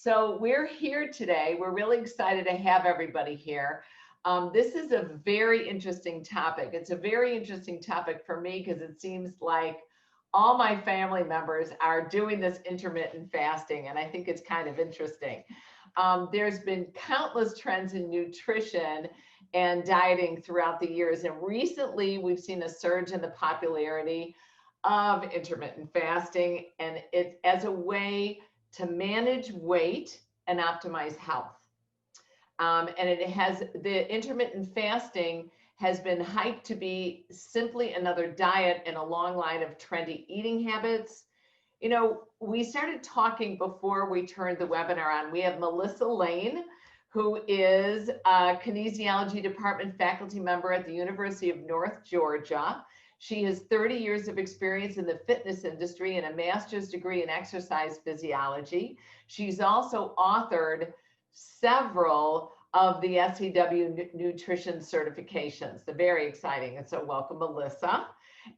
So we're here today. We're really excited to have everybody here. This is a very interesting topic. It's a very interesting topic for me because it seems like all my family members are doing this intermittent fasting, and I think it's kind of interesting. There's been countless trends in nutrition and dieting throughout the years, and recently we've seen a surge in the popularity of intermittent fasting, and it's as a way to manage weight and optimize health. And the intermittent fasting has been hyped to be simply another diet in a long line of trendy eating habits. You know, we started talking before we turned the webinar on. We have Melissa Layne, who is a Kinesiology Department faculty member at the University of North Georgia. She has 30 years of experience in the fitness industry and a master's degree in exercise physiology. She's also authored several of the SEW nutrition certifications. They're very exciting. And so welcome, Melissa.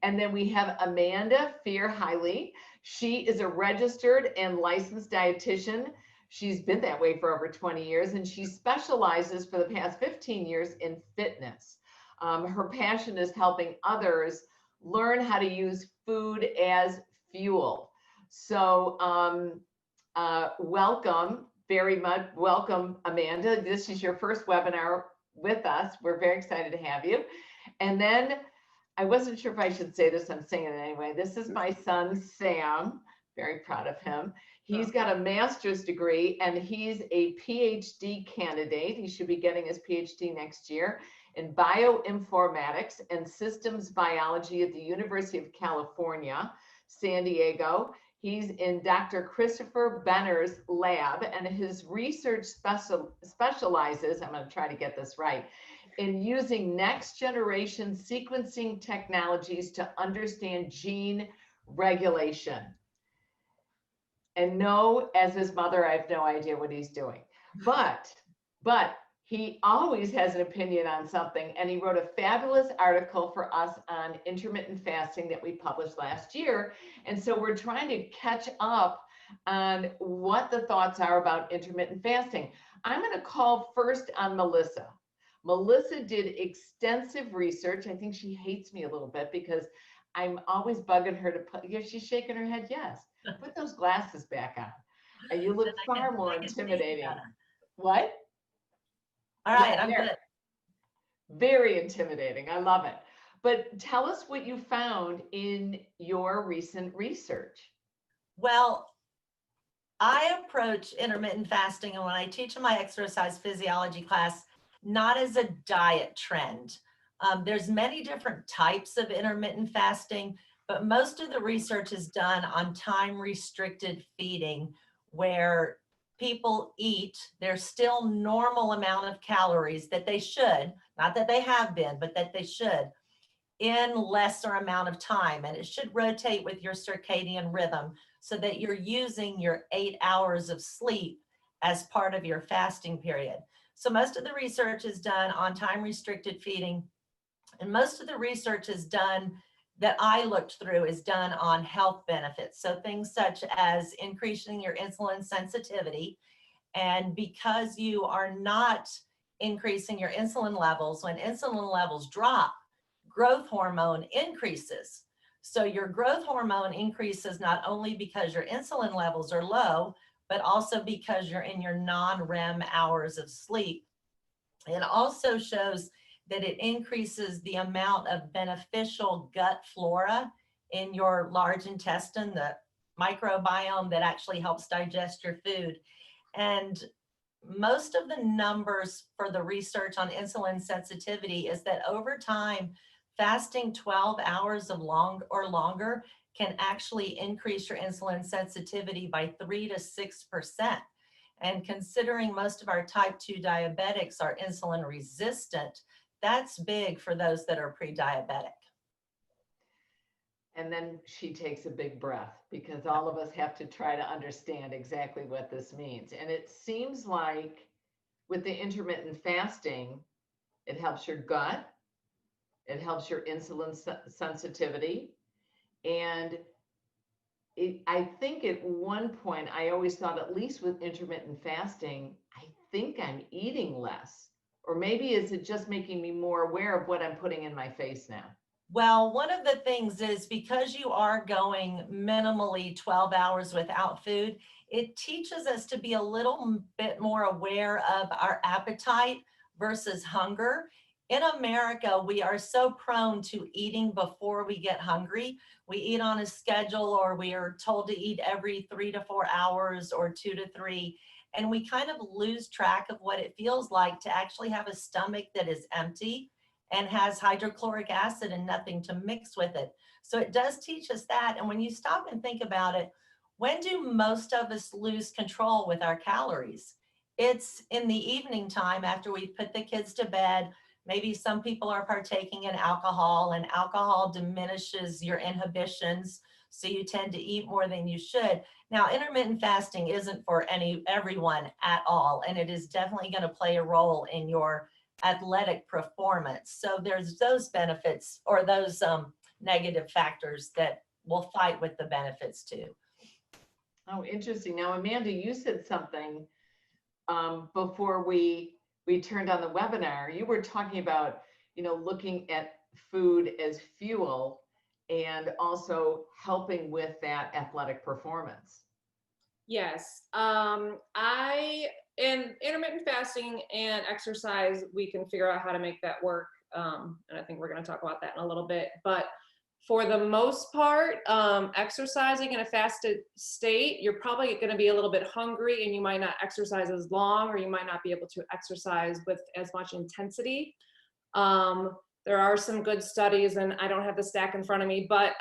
And then we have Amanda Fear-Hiley. She is a registered and licensed dietitian. She's been that way for over 20 years, and she specializes for the past 15 years in fitness. Her passion is helping others learn how to use food as fuel. So welcome, very much welcome, Amanda. This is your first webinar with us. We're very excited to have you. And then I wasn't sure if I should say this, I'm saying it anyway. This is my son, Sam, very proud of him. He's got a master's degree and he's a Ph.D. candidate. He should be getting his Ph.D. next year in Bioinformatics and Systems Biology at the University of California, San Diego. He's in Dr. Christopher Benner's lab, and his research specializes, I'm going to try to get this right, in using next generation sequencing technologies to understand gene regulation. And no, as his mother, I have no idea what he's doing. But he always has an opinion on something, and he wrote a fabulous article for us on intermittent fasting that we published last year. And so we're trying to catch up on what the thoughts are about intermittent fasting. I'm going to call first on Melissa. Melissa did extensive research. I think she hates me a little bit because I'm always bugging her to put, yeah, she's shaking her head, yes. Put those glasses back on. You look far more intimidating. What? All right, I'm good. Very intimidating. I love it. But tell us what you found in your recent research. Well, I approach intermittent fasting, and when I teach in my exercise physiology class, not as a diet trend. There's many different types of intermittent fasting, but most of the research is done on time-restricted feeding, where people eat their still normal amount of calories that they should, not that they have been, but that they should, in lesser amount of time. And it should rotate with your circadian rhythm so that you're using your 8 hours of sleep as part of your fasting period. So most of the research is done on time-restricted feeding, and most of the research is done that I looked through is done on health benefits. So things such as increasing your insulin sensitivity. And because you are not increasing your insulin levels, when insulin levels drop, growth hormone increases. So your growth hormone increases not only because your insulin levels are low, but also because you're in your non-REM hours of sleep. It also shows that it increases the amount of beneficial gut flora in your large intestine, the microbiome that actually helps digest your food. And most of the numbers for the research on insulin sensitivity is that over time, fasting 12 hours of longer can actually increase your insulin sensitivity by 3 to 6%. And considering most of our type 2 diabetics are insulin resistant, that's big for those that are pre-diabetic. And then she takes a big breath because all of us have to try to understand exactly what this means. And it seems like with the intermittent fasting, it helps your gut, it helps your insulin sensitivity, and I think at one point, I always thought, at least with intermittent fasting, I think I'm eating less. Or maybe is it just making me more aware of what I'm putting in my face now? Well, one of the things is because you are going minimally 12 hours without food, it teaches us to be a little bit more aware of our appetite versus hunger. In America, we are so prone to eating before we get hungry. We eat on a schedule, or we are told to eat every 3 to 4 hours or 2 to 3. And we kind of lose track of what it feels like to actually have a stomach that is empty and has hydrochloric acid and nothing to mix with it. So it does teach us that. And when you stop and think about it, when do most of us lose control with our calories? It's in the evening time after we put the kids to bed. Maybe some people are partaking in alcohol, and alcohol diminishes your inhibitions, so you tend to eat more than you should. Now, intermittent fasting isn't for everyone at all, and it is definitely going to play a role in your athletic performance. So there's those benefits, or those negative factors that will fight with the benefits too. Oh, interesting. Now, Amanda, you said something before we turned on the webinar. You were talking about, looking at food as fuel and also helping with that athletic performance. Yes. In intermittent fasting and exercise, we can figure out how to make that work. And I think we're going to talk about that in a little bit. But for the most part, exercising in a fasted state, you're probably going to be a little bit hungry, and you might not exercise as long, or you might not be able to exercise with as much intensity. There are some good studies, and I don't have the stack in front of me, but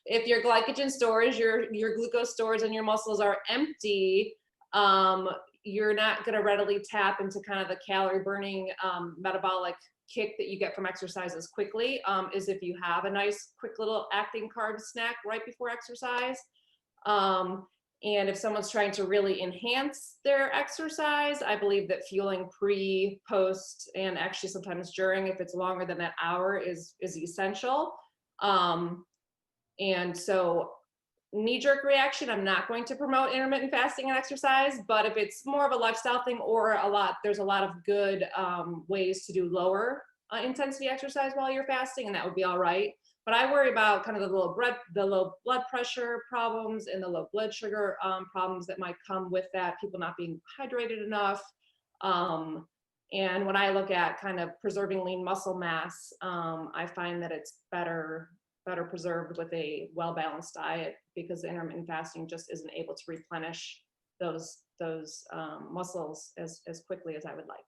if your glycogen stores, your glucose stores in your muscles are empty, you're not going to readily tap into kind of the calorie burning metabolic kick that you get from exercise as quickly as if you have a nice quick little acting carb snack right before exercise. And if someone's trying to really enhance their exercise, I believe that fueling pre, post, and actually sometimes during, if it's longer than that hour, is essential. And so knee-jerk reaction, I'm not going to promote intermittent fasting and exercise, but if it's more of a lifestyle thing, or there's a lot of good ways to do lower intensity exercise while you're fasting, and that would be all right. But I worry about kind of the low blood pressure problems and the low blood sugar problems that might come with that, people not being hydrated enough. And when I look at kind of preserving lean muscle mass, I find that it's better preserved with a well-balanced diet, because intermittent fasting just isn't able to replenish those muscles as quickly as I would like.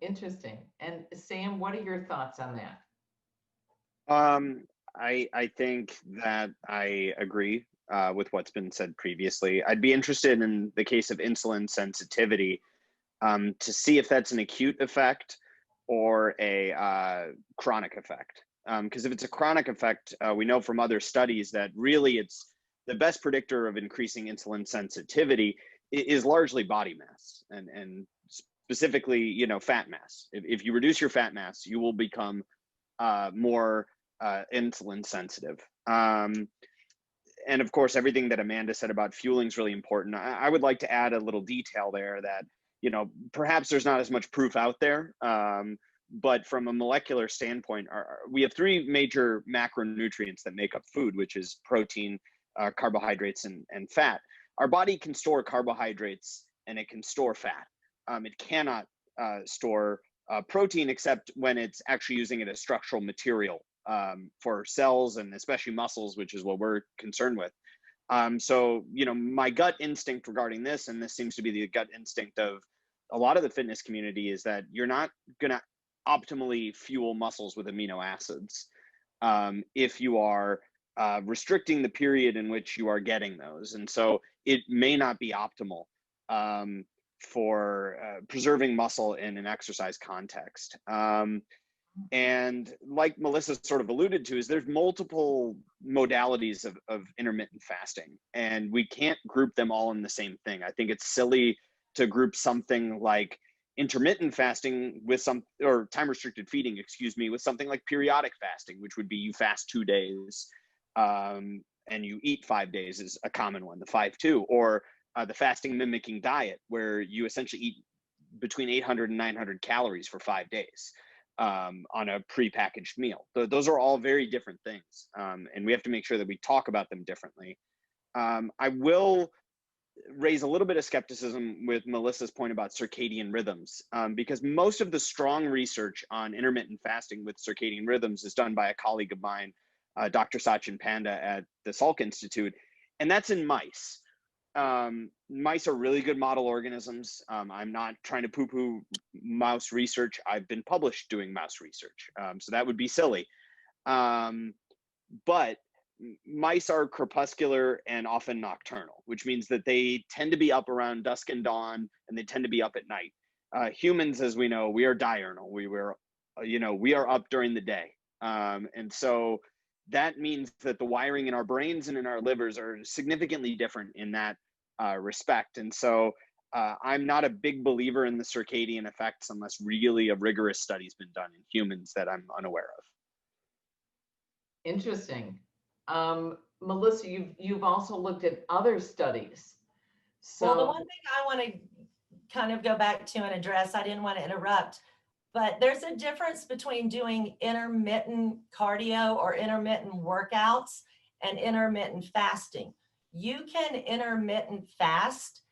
Interesting. And Sam, what are your thoughts on that? I think that I agree with what's been said previously. I'd be interested in the case of insulin sensitivity to see if that's an acute effect or a chronic effect. Because if it's a chronic effect, we know from other studies that really it's the best predictor of increasing insulin sensitivity is largely body mass, and specifically, fat mass. If you reduce your fat mass, you will become more insulin sensitive. And of course, everything that Amanda said about fueling is really important. I would like to add a little detail there that, perhaps there's not as much proof out there, but from a molecular standpoint, we have three major macronutrients that make up food, which is protein, carbohydrates, and fat. Our body can store carbohydrates and it can store fat. It cannot store protein except when it's actually using it as structural material for cells and especially muscles, which is what we're concerned with. So, my gut instinct regarding this, and this seems to be the gut instinct of a lot of the fitness community, is that you're not going to optimally fuel muscles with amino acids if you are restricting the period in which you are getting those. And so it may not be optimal for preserving muscle in an exercise context. And like Melissa sort of alluded to, is there's multiple modalities of intermittent fasting, and we can't group them all in the same thing. I think it's silly to group something like intermittent fasting with or time restricted feeding, with something like periodic fasting, which would be you fast 2 days. and you eat 5 days is a common one, the 5-2, or the fasting mimicking diet, where you essentially eat between 800 and 900 calories for 5 days on a prepackaged meal. Those are all very different things, and we have to make sure that we talk about them differently. I will raise a little bit of skepticism with Melissa's point about circadian rhythms, because most of the strong research on intermittent fasting with circadian rhythms is done by a colleague of mine, Dr. Sachin Panda at the Salk Institute, and that's in mice. Mice are really good model organisms. I'm not trying to poo-poo mouse research. I've been published doing mouse research, so that would be silly. But mice are crepuscular and often nocturnal, which means that they tend to be up around dusk and dawn, and they tend to be up at night. Humans, as we know, we are diurnal. We are up during the day. And so that means that the wiring in our brains and in our livers are significantly different in that respect. And so I'm not a big believer in the circadian effects unless really a rigorous study's been done in humans that I'm unaware of. Interesting. Melissa, you've also looked at other studies. So Well, the one thing I want to kind of go back to and address, I didn't want to interrupt, but there's a difference between doing intermittent cardio or intermittent workouts and intermittent fasting. You can intermittent fast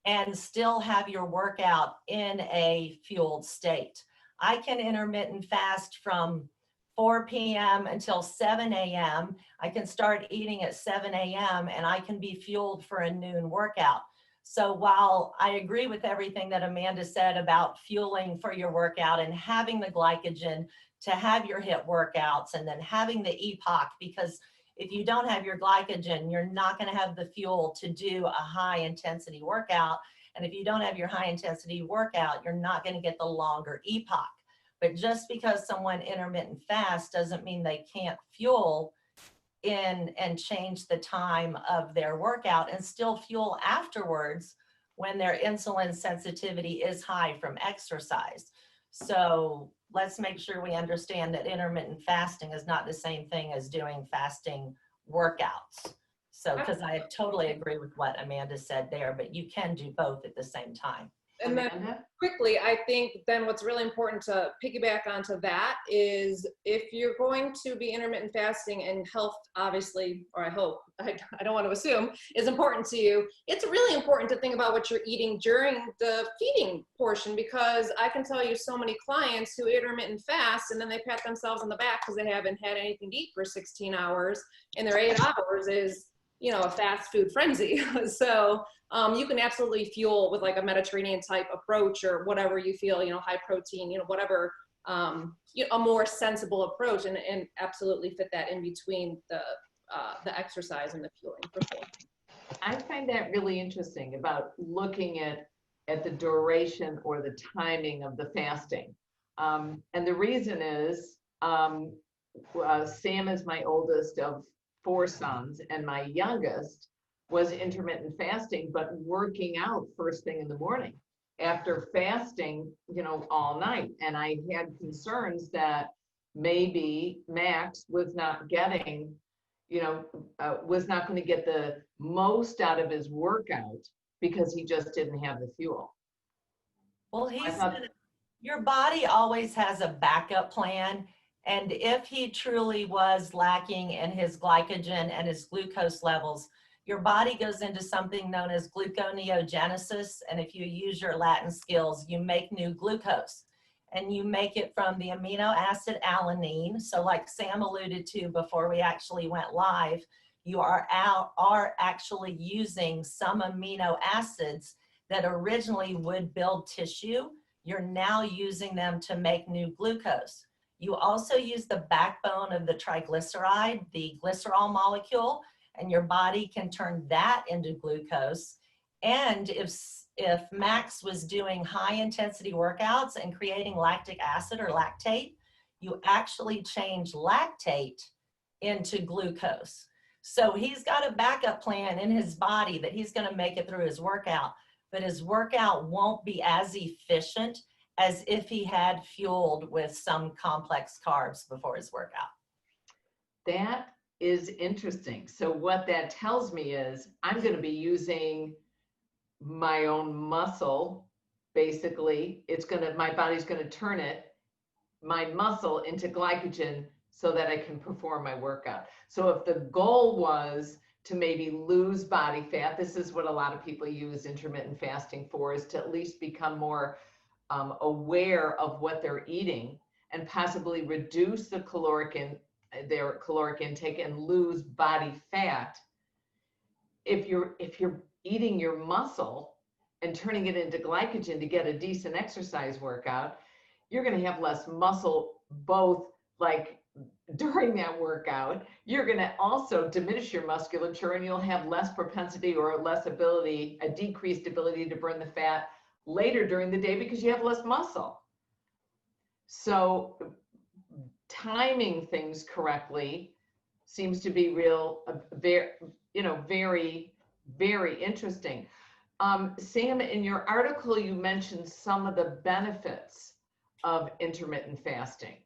and still have your workout in a fueled state. I can intermittent fast from 4 p.m. until 7 a.m. I can start eating at 7 a.m. and I can be fueled for a noon workout. So while I agree with everything that Amanda said about fueling for your workout and having the glycogen to have your HIIT workouts and then having the EPOC, because if you don't have your glycogen, you're not going to have the fuel to do a high intensity workout. And if you don't have your high intensity workout, you're not going to get the longer EPOC. But just because someone intermittent fast doesn't mean they can't fuel in and change the time of their workout and still fuel afterwards when their insulin sensitivity is high from exercise. So let's make sure we understand that intermittent fasting is not the same thing as doing fasting workouts. So, because I totally agree with what Amanda said there, but you can do both at the same time. And then quickly, I think then what's really important to piggyback onto that is if you're going to be intermittent fasting and health, obviously, or I hope, I don't want to assume, is important to you, it's really important to think about what you're eating during the feeding portion, because I can tell you so many clients who intermittent fast and then they pat themselves on the back because they haven't had anything to eat for 16 hours and their 8 hours is, you know, a fast food frenzy. So you can absolutely fuel with like a Mediterranean type approach or whatever you feel, you know, high protein, you know, whatever, a more sensible approach and absolutely fit that in between the exercise and the fueling for sure. I find that really interesting about looking at the duration or the timing of the fasting. And the reason is Sam is my oldest of 4 sons, and my youngest was intermittent fasting, but working out first thing in the morning after fasting, you know, all night. And I had concerns that maybe Max was not getting, you know, was not going to get the most out of his workout because he just didn't have the fuel. Well, your body always has a backup plan. And if he truly was lacking in his glycogen and his glucose levels, your body goes into something known as gluconeogenesis. And if you use your Latin skills, you make new glucose. And you make it from the amino acid alanine. So like Sam alluded to before we actually went live, you are actually using some amino acids that originally would build tissue. You're now using them to make new glucose. You also use the backbone of the triglyceride, the glycerol molecule, and your body can turn that into glucose. And if Max was doing high intensity workouts and creating lactic acid or lactate, you actually change lactate into glucose. So he's got a backup plan in his body that he's going to make it through his workout, but his workout won't be as efficient as if he had fueled with some complex carbs before his workout. That is interesting. So what that tells me is I'm going to be using my own muscle. Basically, my body's going to turn my muscle into glycogen so that I can perform my workout. So if the goal was to maybe lose body fat, this is what a lot of people use intermittent fasting for, is to at least become more aware of what they're eating and possibly reduce their caloric intake and lose body fat. If you're eating your muscle and turning it into glycogen to get a decent exercise workout, you're going to have less muscle, both like during that workout. You're going to also diminish your musculature, and you'll have less propensity or a decreased ability to burn the fat later during the day because you have less muscle. So timing things correctly seems to be very, very interesting. Sam, in your article, you mentioned some of the benefits of intermittent fasting.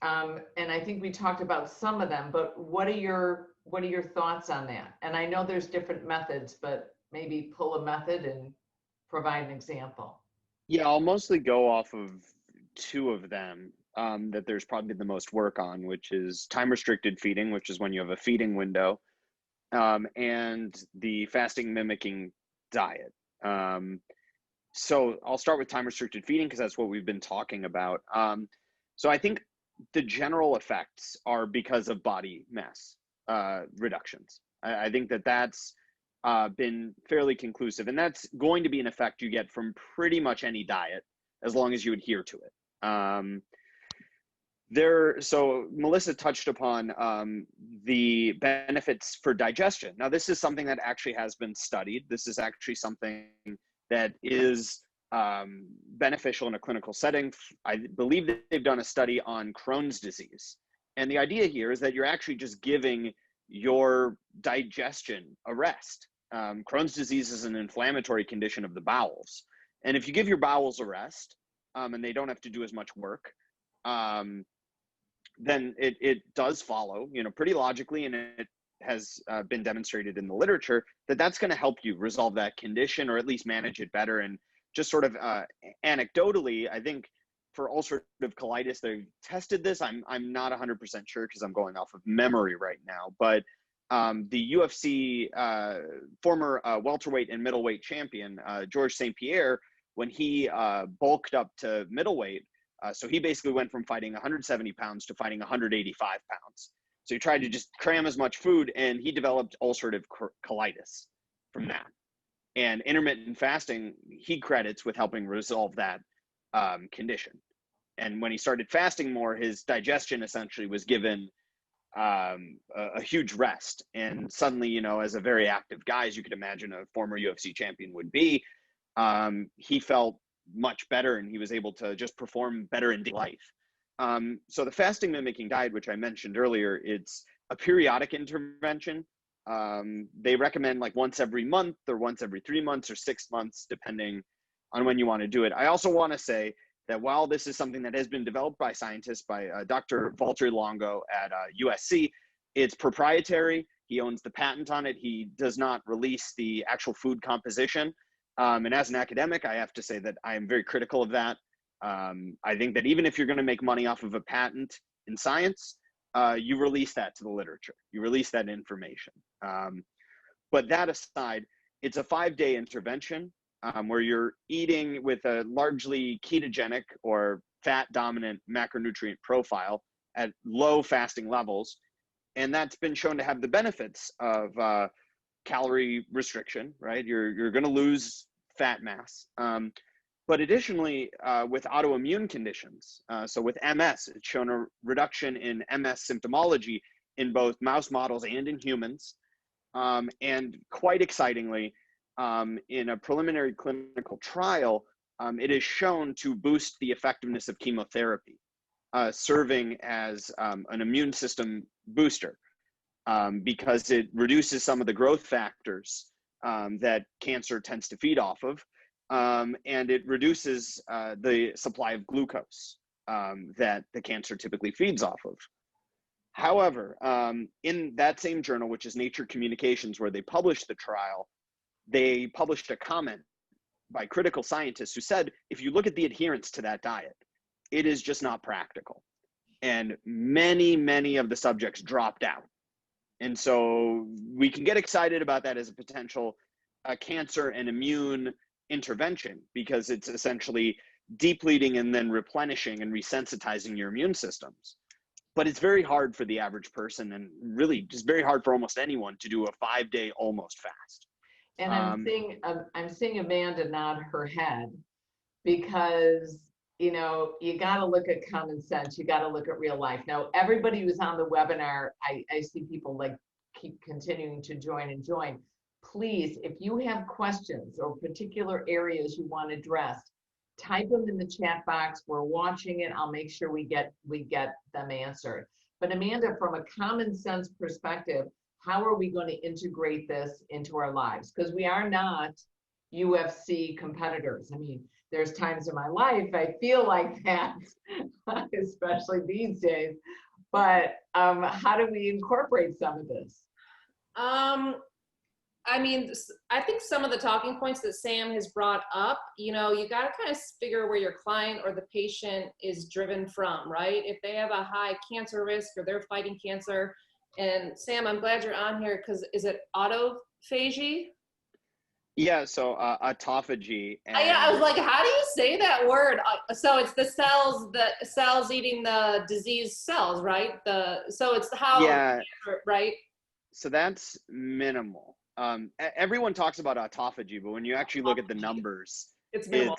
And I think we talked about some of them, but what are your thoughts on that? And I know there's different methods, but maybe pull a method and provide an example. Yeah, I'll mostly go off of two of them that there's probably the most work on, which is time restricted feeding, which is when you have a feeding window, and the fasting mimicking diet. So I'll start with time restricted feeding because that's what we've been talking about. So I think the general effects are because of body mass reductions. I think that's been fairly conclusive, and that's going to be an effect you get from pretty much any diet as long as you adhere to it. So Melissa touched upon the benefits for digestion. Now, this is something that actually has been studied. This is actually something that is beneficial in a clinical setting. I believe that they've done a study on Crohn's disease. And the idea here is that you're actually just giving your digestion a rest. Crohn's disease is an inflammatory condition of the bowels. And if you give your bowels a rest, and they don't have to do as much work, then it does follow, pretty logically, and it has been demonstrated in the literature that that's going to help you resolve that condition or at least manage it better. And just sort of anecdotally, I think for ulcerative colitis, they've tested this. I'm not 100% sure because I'm going off of memory right now, but the UFC former welterweight and middleweight champion, Georges St-Pierre, when he bulked up to middleweight, so he basically went from fighting 170 pounds to fighting 185 pounds. So he tried to just cram as much food, and he developed ulcerative colitis from that. And intermittent fasting, he credits with helping resolve that condition. And when he started fasting more, his digestion essentially was given a huge rest. And suddenly, as a very active guy, as you could imagine a former UFC champion would be, he felt much better, and he was able to just perform better in life. So the fasting mimicking diet, which I mentioned earlier, it's a periodic intervention. They recommend like once every month or once every 3 months or 6 months, depending on when you want to do it. I also want to say that while this is something that has been developed by scientists, by Dr. Valtteri Longo at USC, it's proprietary. He owns the patent on it. He does not release the actual food composition. And as an academic, I have to say that I am very critical of that. I think that even if you're going to make money off of a patent in science, you release that to the literature. You release that information. But that aside, it's a 5-day intervention where you're eating with a largely ketogenic or fat-dominant macronutrient profile at low fasting levels. And that's been shown to have the benefits of calorie restriction, right? You're going to lose fat mass. But additionally, with autoimmune conditions, so with MS, it's shown a reduction in MS symptomology in both mouse models and in humans. And quite excitingly, in a preliminary clinical trial, it is shown to boost the effectiveness of chemotherapy, serving as an immune system booster, because it reduces some of the growth factors that cancer tends to feed off of. And it reduces the supply of glucose that the cancer typically feeds off of. However, in that same journal, which is Nature Communications, where they published the trial, they published a comment by critical scientists who said, if you look at the adherence to that diet, it is just not practical. And many of the subjects dropped out. And so we can get excited about that as a potential cancer and immune intervention, because it's essentially depleting and then replenishing and resensitizing your immune systems. But it's very hard for the average person, and really just very hard for almost anyone, to do a 5-day almost fast. And I'm seeing Amanda nod her head, because you know, you got to look at common sense. You got to look at real life. Now, everybody who's on the webinar, I see people like keep continuing to join. Please, if you have questions or particular areas you want addressed, type them in the chat box. We're watching it. I'll make sure we get them answered. But Amanda, from a common sense perspective, how are we going to integrate this into our lives? Because we are not UFC competitors. I mean, there's times in my life I feel like that, especially these days. But how do we incorporate some of this? I mean, I think some of the talking points that Sam has brought up, you know, you got to kind of figure where your client or the patient is driven from, right? If they have a high cancer risk or they're fighting cancer. And Sam, I'm glad you're on here, because is it autophagy? Yeah, so autophagy. And I was like, how do you say that word? So it's the cells eating the diseased cells, right? So it's how, yeah, right? so that's minimal. Everyone talks about autophagy, but when you actually look at the numbers, it's minimal.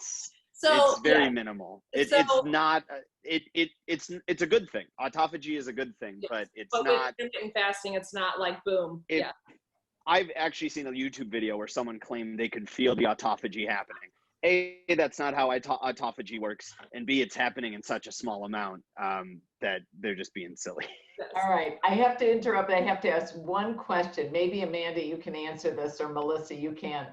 It's very minimal. It's not. It's a good thing. Autophagy is a good thing, yes, but it's not. With intermittent fasting, it's not like boom. Yeah. I've actually seen a YouTube video where someone claimed they could feel the autophagy happening. A, that's not how autophagy works, and B, it's happening in such a small amount that they're just being silly. All right, I have to interrupt. I have to ask one question. Maybe Amanda, you can answer this, or Melissa, you can.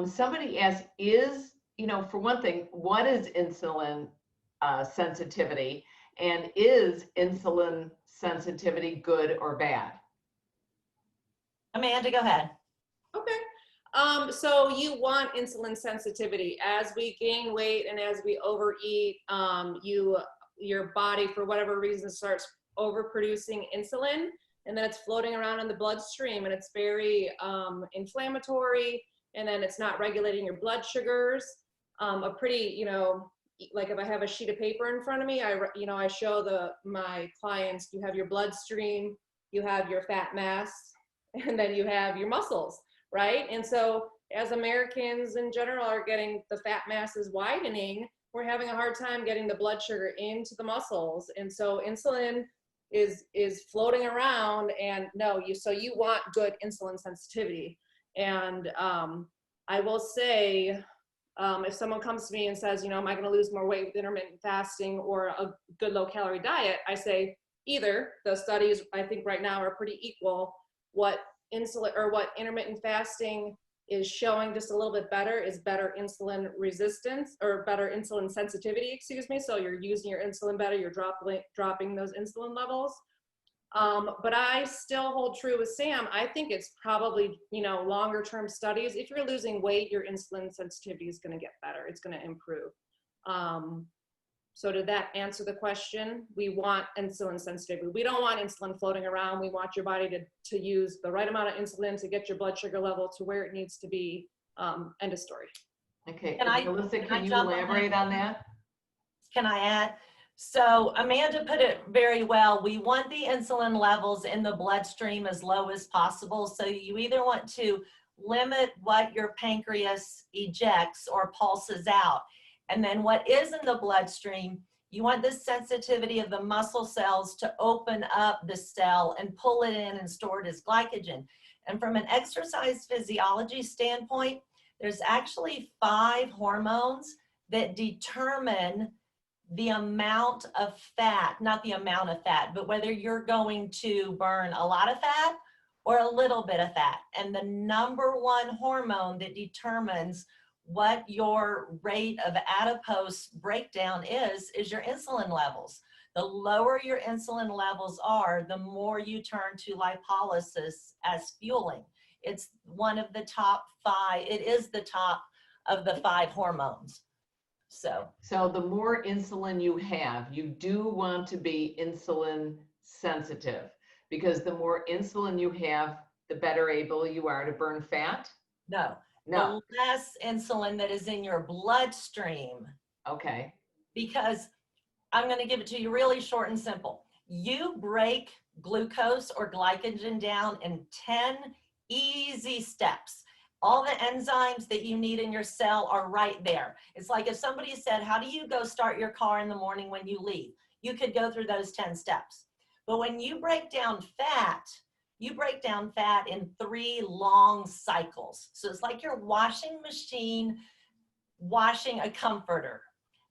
Somebody asked, for one thing, what is insulin sensitivity, and is insulin sensitivity good or bad? Amanda, go ahead. Okay. So you want insulin sensitivity. As we gain weight and as we overeat, your body, for whatever reason, starts overproducing insulin, and then it's floating around in the bloodstream, and it's very inflammatory, and then it's not regulating your blood sugars. A pretty, like if I have a sheet of paper in front of me, I show my clients, you have your bloodstream, you have your fat mass, and then you have your muscles, right? And so as Americans in general are getting, the fat mass is widening, we're having a hard time getting the blood sugar into the muscles. And so insulin is floating around, and so you want good insulin sensitivity. And I will say, if someone comes to me and says, am I going to lose more weight with intermittent fasting or a good low calorie diet? I say either. The studies I think right now are pretty equal. What intermittent fasting is showing just a little bit better is better insulin resistance, or better insulin sensitivity, excuse me. So you're using your insulin better, you're dropping those insulin levels. But I still hold true with Sam. I think it's probably, longer term studies. If you're losing weight, your insulin sensitivity is going to get better. It's going to improve. So did that answer the question? We want insulin sensitivity. We don't want insulin floating around. We want your body to use the right amount of insulin to get your blood sugar level to where it needs to be. End of story. Okay, Melissa, can you elaborate on that? Can I add? So Amanda put it very well. We want the insulin levels in the bloodstream as low as possible. So you either want to limit what your pancreas ejects or pulses out. And then what is in the bloodstream, you want the sensitivity of the muscle cells to open up the cell and pull it in and store it as glycogen. And from an exercise physiology standpoint, there's actually 5 hormones that determine the amount of fat, not the amount of fat, but whether you're going to burn a lot of fat or a little bit of fat. And the number 1 hormone that determines what your rate of adipose breakdown is your insulin levels. The lower your insulin levels are, the more you turn to lipolysis as fueling. It's one of the top 5. It is the top of the 5 hormones. So the more insulin you have, you do want to be insulin sensitive, because the more insulin you have, the better able you are to burn fat? no. No. The less insulin that is in your bloodstream. Okay. Because I'm going to give it to you really short and simple. You break glucose or glycogen down in 10 easy steps. All the enzymes that you need in your cell are right there. It's like if somebody said, how do you go start your car in the morning when you leave? You could go through those 10 steps. But when you break down fat, you break down fat in 3 long cycles. So it's like your washing machine washing a comforter.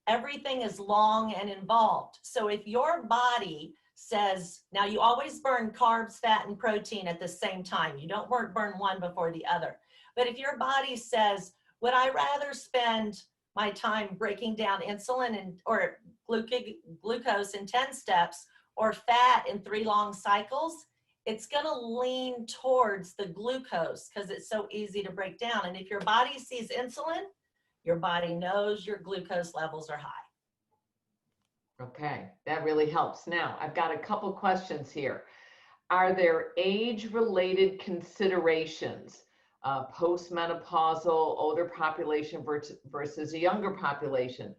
Everything is long and involved. So if your body says, now you always burn carbs, fat, and protein at the same time. You don't burn one before the other. But if your body says, would I rather spend my time breaking down insulin or glucose in 10 steps or fat in 3 long cycles, it's going to lean towards the glucose because it's so easy to break down. And if your body sees insulin, your body knows your glucose levels are high. Okay, that really helps. Now, I've got a couple questions here. Are there age-related considerations, postmenopausal, older population versus a younger population?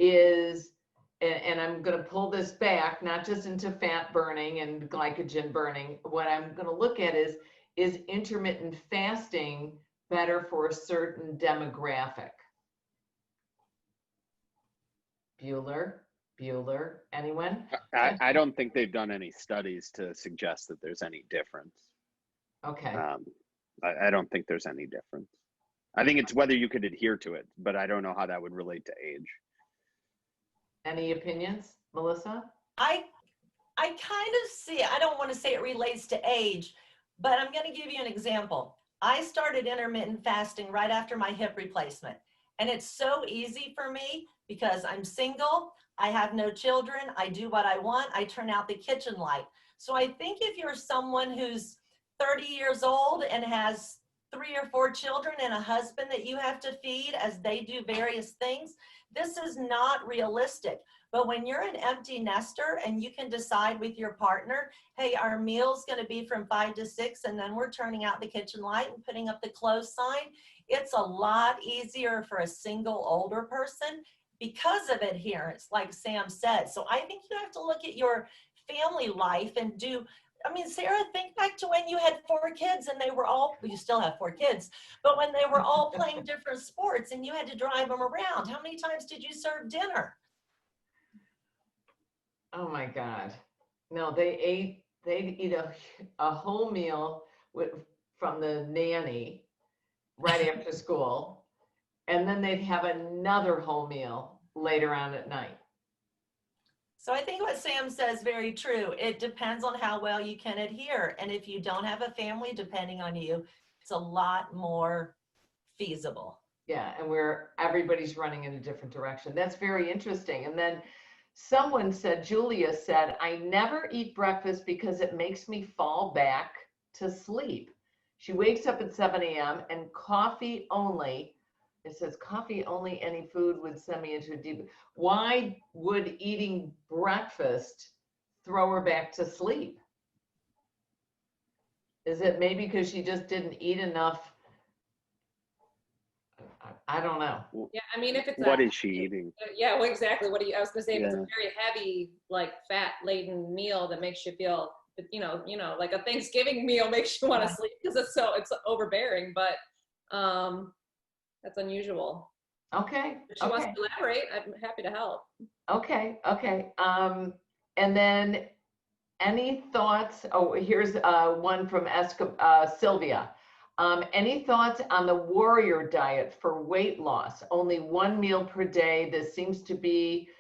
And I'm going to pull this back, not just into fat burning and glycogen burning. What I'm going to look at is intermittent fasting better for a certain demographic? Bueller, anyone? I don't think they've done any studies to suggest that there's any difference. Okay. I don't think there's any difference. I think it's whether you could adhere to it, but I don't know how that would relate to age. Any opinions, Melissa? I kind of see, I don't want to say it relates to age, but I'm going to give you an example. I started intermittent fasting right after my hip replacement. And it's so easy for me because I'm single, I have no children, I do what I want, I turn out the kitchen light. So I think if you're someone who's 30 years old and has 3 or 4 children and a husband that you have to feed as they do various things, this is not realistic. But when you're an empty nester and you can decide with your partner, hey, our meal's going to be from 5 to 6, and then we're turning out the kitchen light and putting up the close sign, it's a lot easier for a single older person because of adherence, like Sam said. So I think you have to look at your family life and do, I mean, Sara, think back to when you had 4 kids and they were all, well, you still have 4 kids, but when they were all playing different sports and you had to drive them around, how many times did you serve dinner? Oh my God. No, they'd eat a whole meal from the nanny right after school, and then they'd have another whole meal later on at night. So I think what Sam says is very true. It depends on how well you can adhere. And if you don't have a family depending on you, it's a lot more feasible. Yeah, and where everybody's running in a different direction. That's very interesting. And then someone said, Julia said, I never eat breakfast because it makes me fall back to sleep. She wakes up at 7 a.m. and coffee only. It says coffee only, any food would send me into a deep. Why would eating breakfast throw her back to sleep? Is it maybe because she just didn't eat enough? I don't know. Yeah, I mean, if it's What is she eating? Yeah, well, exactly. What do you? I was gonna say, if it's a Yeah. very heavy, like fat-laden meal that makes you feel, like a Thanksgiving meal makes you want to sleep because it's overbearing. But that's unusual. Okay. If she wants to elaborate, I'm happy to help. Okay. And then any thoughts? Oh, here's one from Sylvia. Any thoughts on the warrior diet for weight loss? Only 1 meal per day. This seems to be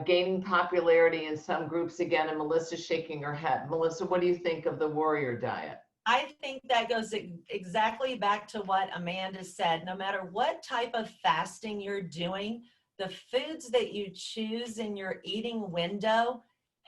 gaining popularity in some groups again, and Melissa's shaking her head. Melissa, what do you think of the warrior diet? I think that goes exactly back to what Amanda said. No matter what type of fasting you're doing, the foods that you choose in your eating window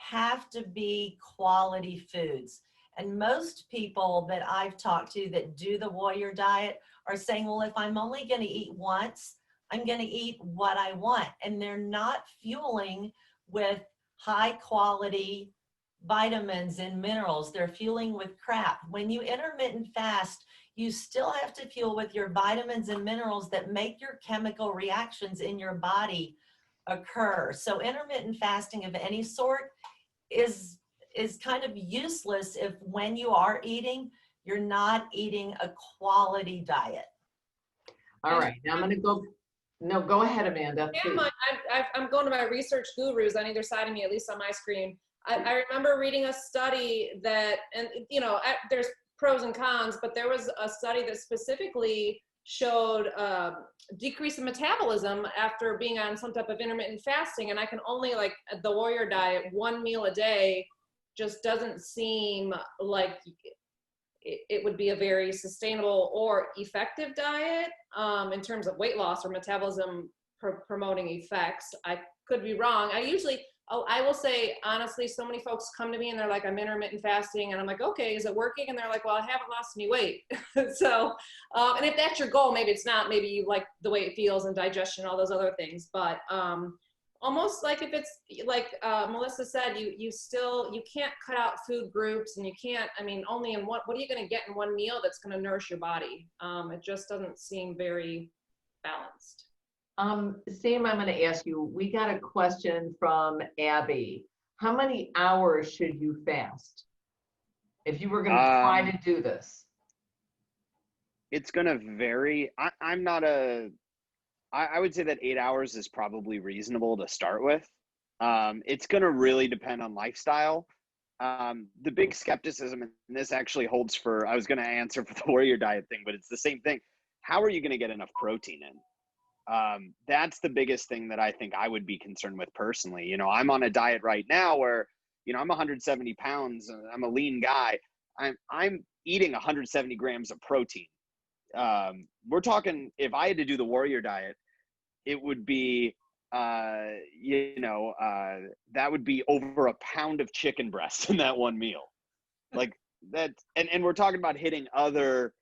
have to be quality foods. And most people that I've talked to that do the warrior diet are saying, well, if I'm only going to eat once, I'm going to eat what I want. And they're not fueling with high quality vitamins and minerals. They're fueling with crap. When you intermittent fast, you still have to fuel with your vitamins and minerals that make your chemical reactions in your body occur. So intermittent fasting of any sort is kind of useless if when you are eating, you're not eating a quality diet. All right, now I'm going to go. No, go ahead, Amanda. Yeah, I'm going to my research gurus on either side of me, at least on my screen. I remember reading a study that, and you know, there's pros and cons, but there was a study that specifically showed decrease in metabolism after being on some type of intermittent fasting. And I can only, like the warrior diet, 1 meal a day just doesn't seem like it would be a very sustainable or effective diet in terms of weight loss or metabolism promoting effects. I could be wrong. I will say, honestly, so many folks come to me and they're like, I'm intermittent fasting. And I'm like, okay, is it working? And they're like, well, I haven't lost any weight. So, and if that's your goal, maybe it's not, maybe you like the way it feels and digestion, all those other things. But almost like if it's like Melissa said, you can't cut out food groups, and you can't, I mean, only in what are you going to get in one meal that's going to nourish your body? It just doesn't seem very balanced. Sam, I'm going to ask you, we got a question from Abby. How many hours should you fast if you were going to try to do this? It's going to vary. I would say that 8 hours is probably reasonable to start with. It's going to really depend on lifestyle. The big skepticism, and this actually holds for, I was going to answer for the warrior diet thing, but it's the same thing. How are you going to get enough protein in? That's the biggest thing that I think I would be concerned with personally. You know, I'm on a diet right now where, you know, I'm 170 pounds. I'm a lean guy. I'm eating 170 grams of protein. We're talking, if I had to do the warrior diet, it would be, that would be over a pound of chicken breast in that one meal. Like that. And we're talking about hitting other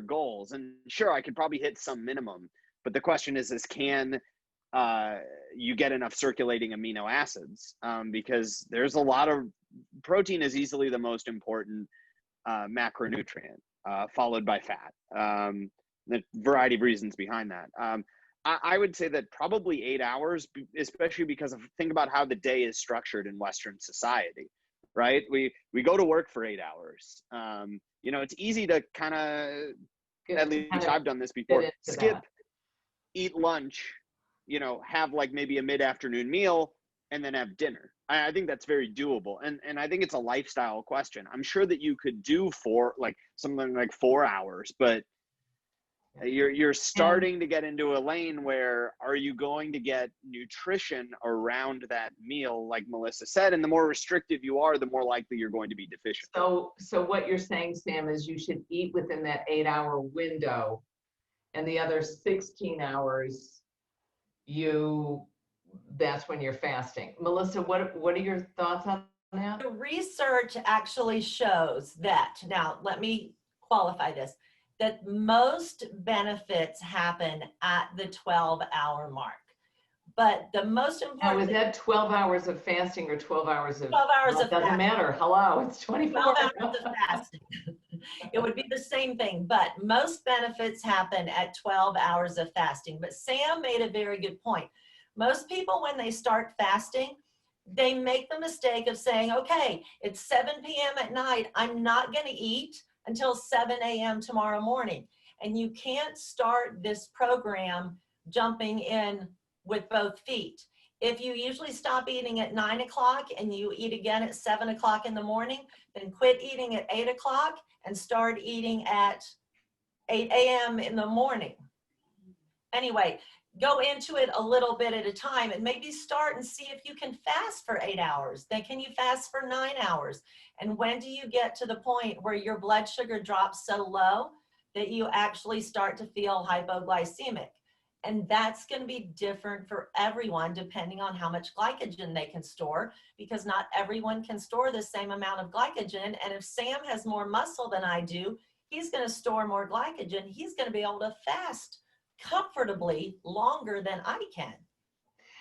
goals. And sure, I could probably hit some minimum, but the question is can you get enough circulating amino acids? Because there's a lot of protein is easily the most important macronutrient, followed by fat. The variety of reasons behind that. I would say that probably 8 hours, especially because think about how the day is structured in Western society, right? We go to work for 8 hours. You know, it's easy to kind of, at least I've done this before, skip, eat lunch, you know, have like maybe a mid-afternoon meal and then have dinner. I think that's very doable. And I think it's a lifestyle question. I'm sure that you could do something like 4 hours, but you're starting to get into a lane where are you going to get nutrition around that meal, like Melissa said, and the more restrictive you are, the more likely you're going to be deficient. So what you're saying, Sam, is you should eat within that 8-hour window, and the other 16 hours, that's when you're fasting. Melissa, what are your thoughts on that? The research actually shows that, now let me qualify this, that most benefits happen at the 12-hour mark. But the most important— Now, is that 12 hours of fasting or 12 hours of— 12 hours of fasting? Doesn't matter. Hello, it's 24. 12 hours of fasting. It would be the same thing, but most benefits happen at 12 hours of fasting. But Sam made a very good point. Most people, when they start fasting, they make the mistake of saying, okay, it's 7 p.m. at night. I'm not going to eat until 7 a.m. tomorrow morning. And you can't start this program jumping in with both feet. If you usually stop eating at 9 o'clock and you eat again at 7 o'clock in the morning, then quit eating at 8 o'clock and start eating at 8 a.m. in the morning. Anyway, go into it a little bit at a time and maybe start and see if you can fast for 8 hours. Then can you fast for 9 hours? And when do you get to the point where your blood sugar drops so low that you actually start to feel hypoglycemic? And that's going to be different for everyone depending on how much glycogen they can store, because not everyone can store the same amount of glycogen. And if Sam has more muscle than I do, he's going to store more glycogen. He's going to be able to fast comfortably longer than I can.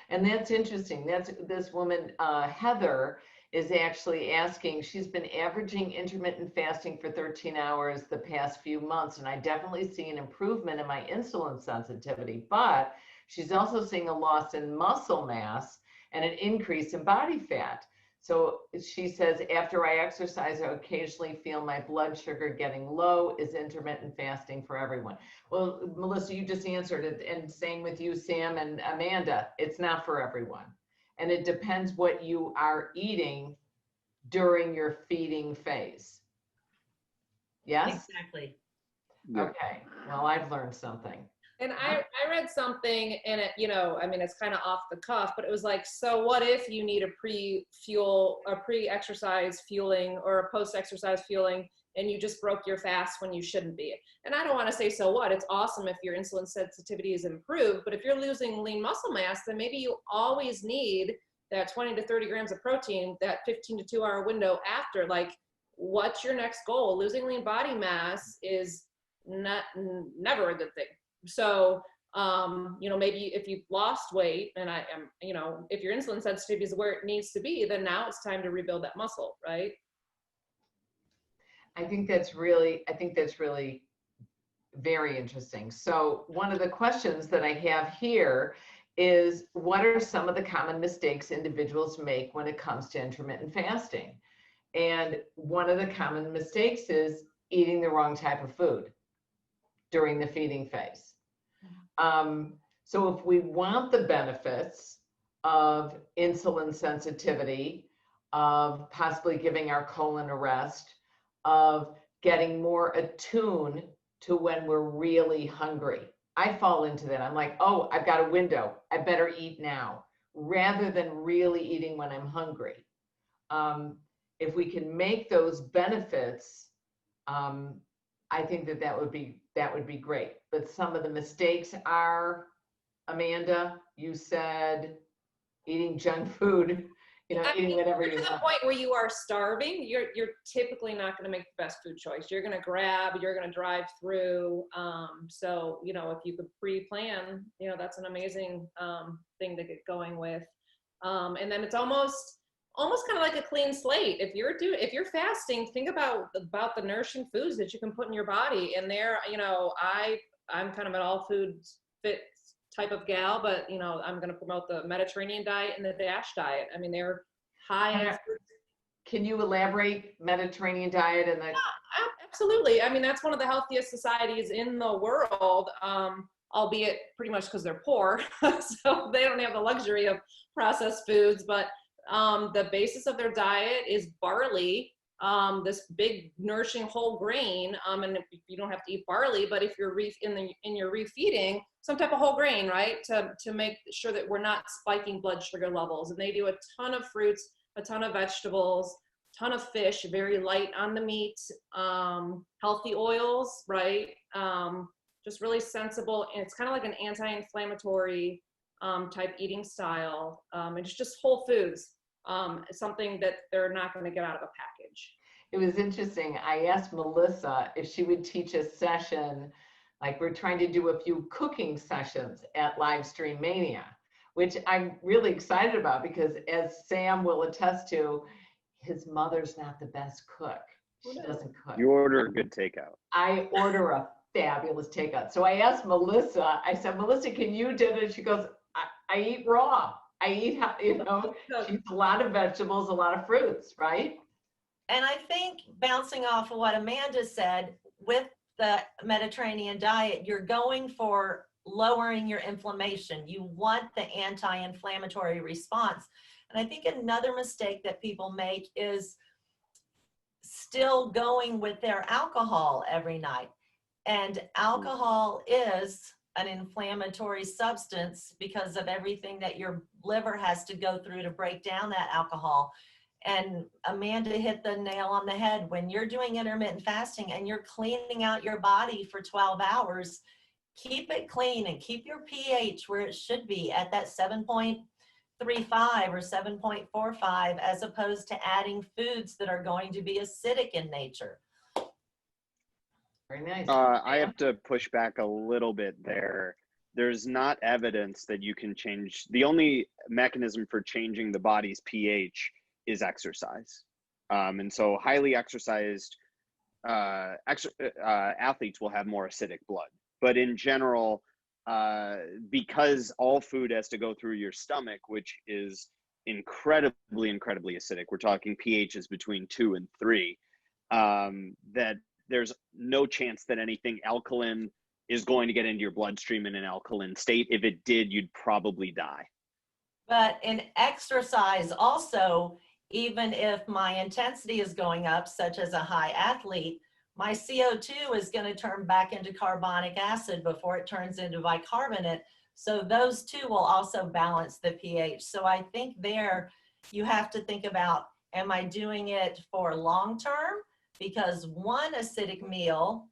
And that's interesting. That's this woman, Heather, is actually asking, she's been averaging intermittent fasting for 13 hours the past few months, and I definitely see an improvement in my insulin sensitivity, but she's also seeing a loss in muscle mass and an increase in body fat. So she says, after I exercise, I occasionally feel my blood sugar getting low. Is intermittent fasting for everyone? Well, Melissa, you just answered it, and same with you, Sam and Amanda. It's not for everyone. And it depends what you are eating during your feeding phase. Yes? Exactly. Okay. Well, I've learned something. And I read something, and it, you know, I mean, it's kind of off the cuff, but it was like, so what if you need a pre-exercise fueling or a post-exercise fueling, and you just broke your fast when you shouldn't be? And I don't want to say, so what? It's awesome if your insulin sensitivity is improved, but if you're losing lean muscle mass, then maybe you always need that 20 to 30 grams of protein, that 15 to 2 hour window after. Like, what's your next goal? Losing lean body mass is never a good thing. So, you know, maybe if you've lost weight and I am, you know, if your insulin sensitivity is where it needs to be, then now it's time to rebuild that muscle, right? I think that's really very interesting. So one of the questions that I have here is, what are some of the common mistakes individuals make when it comes to intermittent fasting? And one of the common mistakes is eating the wrong type of food during the feeding phase. So if we want the benefits of insulin sensitivity, of possibly giving our colon a rest, of getting more attuned to when we're really hungry, I fall into that. I'm like, oh, I've got a window, I better eat now, rather than really eating when I'm hungry. If we can make those benefits, I think that would be great. But some of the mistakes are, Amanda, you said eating junk food, you know, eating whatever you to the want. point where you are starving, you're typically not going to make the best food choice. You're going to grab, you're going to drive through. So, you know, if you could pre-plan, you know, that's an amazing thing to get going with. And then it's almost kind of like a clean slate. If you're fasting, think about the nourishing foods that you can put in your body. And there, you know, I'm kind of an all foods fit type of gal, but you know, I'm going to promote the Mediterranean diet and the DASH diet. I mean, they're high in. Can you elaborate Mediterranean diet and the? Yeah, absolutely. I mean, that's one of the healthiest societies in the world, albeit pretty much because they're poor, so they don't have the luxury of processed foods. But the basis of their diet is barley, this big nourishing whole grain. And you don't have to eat barley, but if you're in your refeeding, some type of whole grain, right? To make sure that we're not spiking blood sugar levels. And they do a ton of fruits, a ton of vegetables, ton of fish, very light on the meat, healthy oils, right? Just really sensible. And it's kind of like an anti-inflammatory type eating style. And it's just whole foods. Something that they're not going to get out of a package. It was interesting. I asked Melissa if she would teach a session, like we're trying to do a few cooking sessions at Livestream Mania, which I'm really excited about because, as Sam will attest to, his mother's not the best cook. She doesn't cook. You order a good takeout. I order a fabulous takeout. So I asked Melissa, I said, Melissa, can you do it? She goes, I eat raw. I eat, you know, she eats a lot of vegetables, a lot of fruits, right? And I think, bouncing off of what Amanda said, with the Mediterranean diet, you're going for lowering your inflammation. You want the anti-inflammatory response. And I think another mistake that people make is still going with their alcohol every night. And alcohol is an inflammatory substance because of everything that your liver has to go through to break down that alcohol. And Amanda hit the nail on the head. When you're doing intermittent fasting and you're cleaning out your body for 12 hours, keep it clean and keep your pH where it should be at that 7.35 or 7.45, as opposed to adding foods that are going to be acidic in nature. Very nice. I have to push back a little bit there. There's not evidence that you can change. The only mechanism for changing the body's pH is exercise. And so highly exercised athletes will have more acidic blood. But in general, because all food has to go through your stomach, which is incredibly acidic, we're talking pHs between 2 and 3, that there's no chance that anything alkaline is going to get into your bloodstream in an alkaline state. If it did, you'd probably die. But in exercise also, even if my intensity is going up, such as a high athlete, my CO2 is going to turn back into carbonic acid before it turns into bicarbonate. So those two will also balance the pH. So I think there you have to think about, am I doing it for long term? Because one acidic meal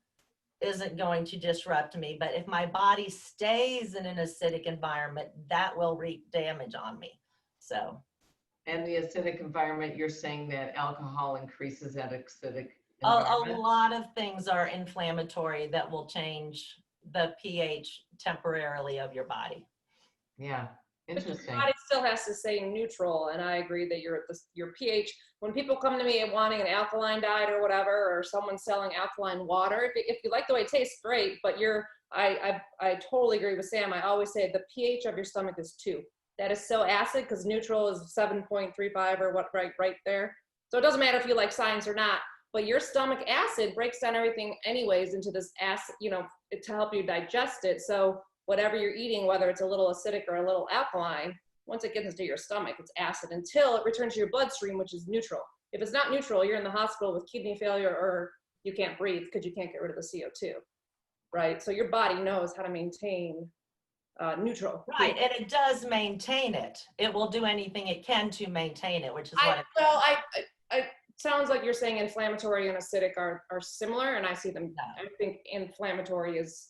isn't going to disrupt me, but if my body stays in an acidic environment, that will wreak damage on me. So. And the acidic environment, you're saying that alcohol increases that acidic A environment? lot of things are inflammatory that will change the pH temporarily of your body. Yeah, But interesting. your body still has to stay neutral, and I agree that your pH. When people come to me and wanting an alkaline diet or whatever, or someone selling alkaline water, if you like the way it tastes, great. But I totally agree with Sam. I always say the pH of your stomach is 2. That is so acid, because neutral is 7.35 or what, right there. So it doesn't matter if you like science or not. But your stomach acid breaks down everything anyways into this acid, to help you digest it. So whatever you're eating, whether it's a little acidic or a little alkaline, once it gets into your stomach, it's acid until it returns to your bloodstream, which is neutral. If it's not neutral, you're in the hospital with kidney failure, or you can't breathe because you can't get rid of the CO2, right? So your body knows how to maintain neutral. Right, and it does maintain it. It will do anything it can to maintain it, which is what it Well, I sounds like you're saying inflammatory and acidic are similar, and I see them. Yeah. I think inflammatory is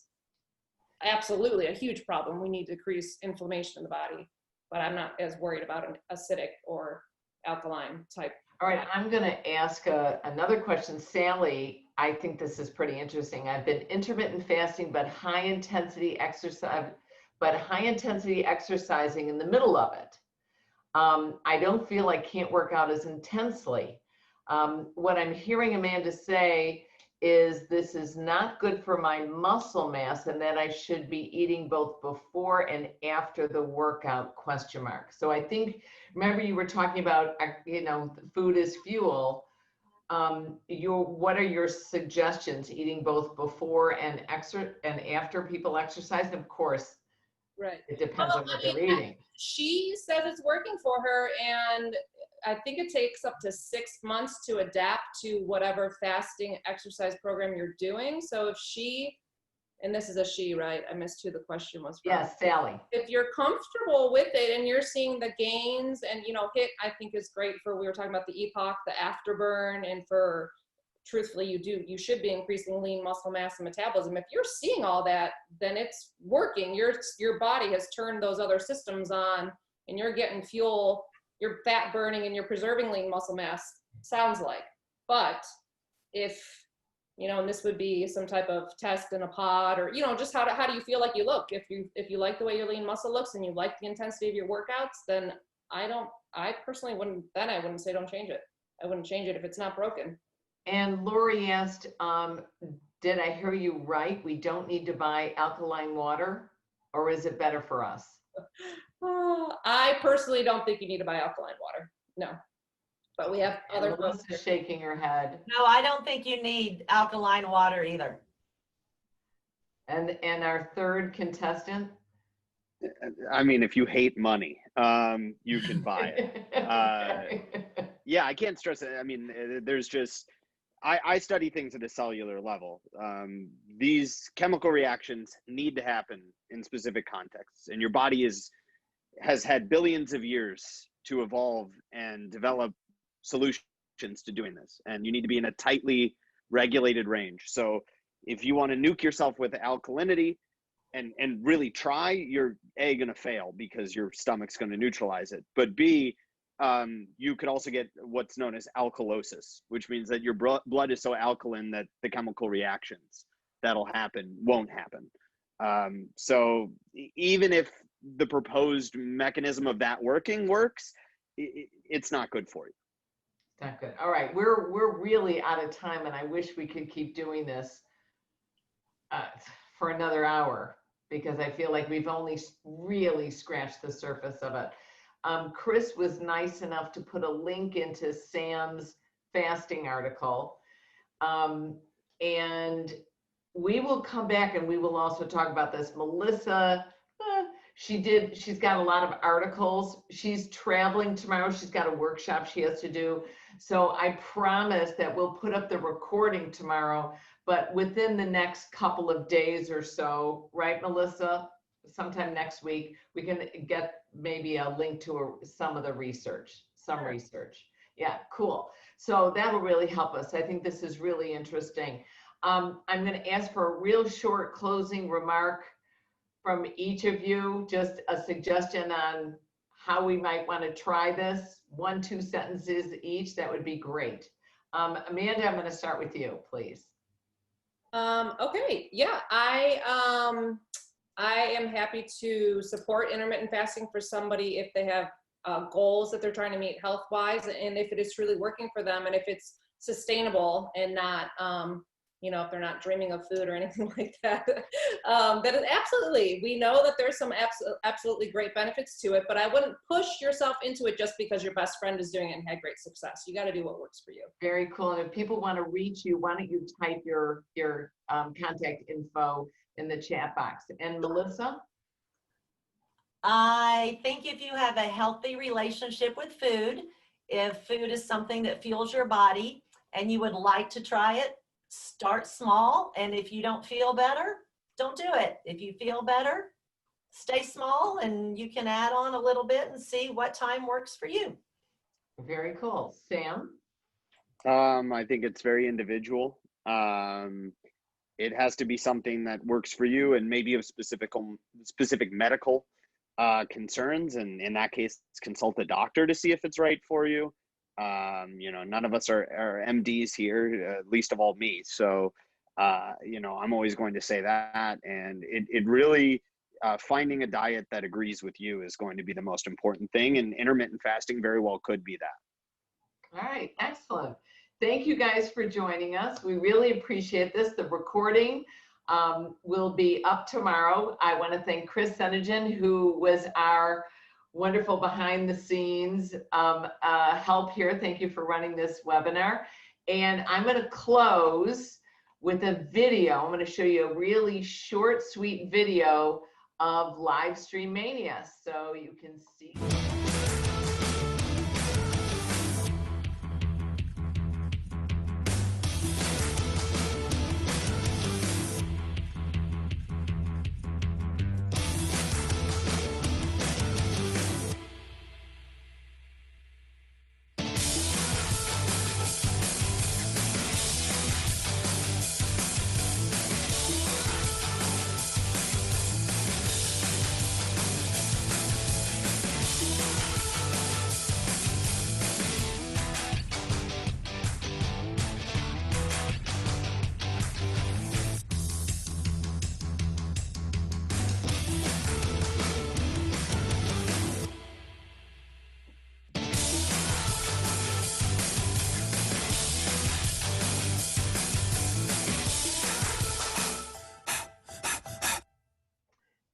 absolutely a huge problem. We need to decrease inflammation in the body, but I'm not as worried about an acidic or alkaline type. All right, I'm going to ask another question. Sally, I think this is pretty interesting. I've been intermittent fasting, but high intensity exercising in the middle of it. I don't feel I can't work out as intensely. What I'm hearing Amanda say is this is not good for my muscle mass, and that I should be eating both before and after the workout, ? So I think, remember you were talking about, food is fuel. What are your suggestions? Eating both before and after people exercise? Of course, Right. it depends on what they're eating. She says it's working for her, and I think it takes up to 6 months to adapt to whatever fasting exercise program you're doing. So if she, and this is a she, right? I missed who the question was from. Yes, Sally. If you're comfortable with it and you're seeing the gains, and HIIT, I think is great for, we were talking about the EPOC, the afterburn, and for, truthfully, you should be increasing lean muscle mass and metabolism. If you're seeing all that, then it's working. Your body has turned those other systems on, and you're getting fuel, you're fat burning, and you're preserving lean muscle mass, sounds like. But if, and this would be some type of test in a pod, or, just how do you feel like you look? If you like the way your lean muscle looks and you like the intensity of your workouts, then I personally wouldn't say don't change it. I wouldn't change it if it's not broken. And Lori asked, did I hear you right? We don't need to buy alkaline water, or is it better for us? I personally don't think you need to buy alkaline water. No, but we have other folks Melissa's shaking her head. No, I don't think you need alkaline water either. And our third contestant? I mean, if you hate money, you can buy it. Yeah, I can't stress it. I mean, there's just, I study things at a cellular level. These chemical reactions need to happen in specific contexts, and your body has had billions of years to evolve and develop solutions to doing this. And you need to be in a tightly regulated range. So if you want to nuke yourself with alkalinity and really try, you're A, going to fail because your stomach's going to neutralize it. But B, you could also get what's known as alkalosis, which means that your blood is so alkaline that the chemical reactions that'll happen won't happen. So even if the proposed mechanism of that works, it's not good for you. Not good. All right, we're really out of time, and I wish we could keep doing this for another hour, because I feel like we've only really scratched the surface of it. Chris was nice enough to put a link into Sam's fasting article, and we will come back and we will also talk about this. Melissa, she's got a lot of articles. She's traveling tomorrow. She's got a workshop she has to do. So I promise that we'll put up the recording tomorrow, but within the next couple of days or so, right, Melissa? Sometime next week, we can get maybe a link to some of the research, research. Yeah, cool. So that'll really help us. I think this is really interesting. I'm going to ask for a real short closing remark from each of you, just a suggestion on how we might want to try this. 1-2 sentences each, that would be great. Amanda, I'm going to start with you, please. Okay, yeah, I am happy to support intermittent fasting for somebody if they have goals that they're trying to meet health-wise, and if it is truly working for them, and if it's sustainable and not, you know, if they're not dreaming of food or anything like that. That is absolutely, we know that there's some absolutely great benefits to it, but I wouldn't push yourself into it just because your best friend is doing it and had great success. You got to do what works for you. Very cool. And if people want to reach you, why don't you type your contact info in the chat box. And Melissa? I think if you have a healthy relationship with food, if food is something that fuels your body and you would like to try it, start small. And if you don't feel better, don't do it. If you feel better, stay small, and you can add on a little bit and see what time works for you. Very cool. Sam? I think it's very individual. It has to be something that works for you, and maybe of specific medical concerns. And in that case, consult a doctor to see if it's right for you. You know, none of us are MDs here, least of all me. So, you know, I'm always going to say that. And it really, finding a diet that agrees with you is going to be the most important thing. And intermittent fasting very well could be that. All right, excellent. Thank you guys for joining us. We really appreciate this. The recording will be up tomorrow. I want to thank Chris Senejan, who was our wonderful behind the scenes help here. Thank you for running this webinar. And I'm going to close with a video. I'm going to show you a really short, sweet video of Live Stream Mania so you can see.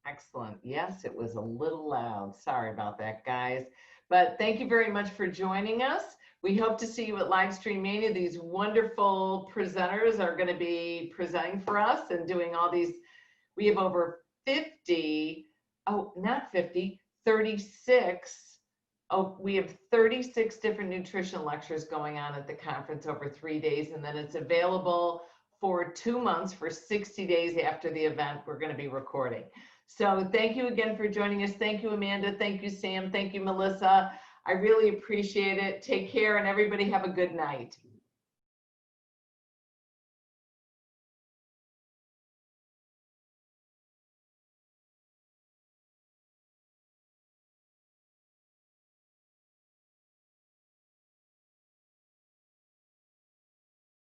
Excellent. Yes, it was a little loud. Sorry about that, guys. But thank you very much for joining us. We hope to see you at Livestream Mania. These wonderful presenters are going to be presenting for us and doing all these. We have over 50, oh, not 50, 36. Oh, we have 36 different nutrition lectures going on at the conference over 3 days. And then it's available for 2 months, for 60 days after the event. We're going to be recording. So thank you again for joining us. Thank you, Amanda. Thank you, Sam. Thank you, Melissa. I really appreciate it. Take care, and everybody have a good night.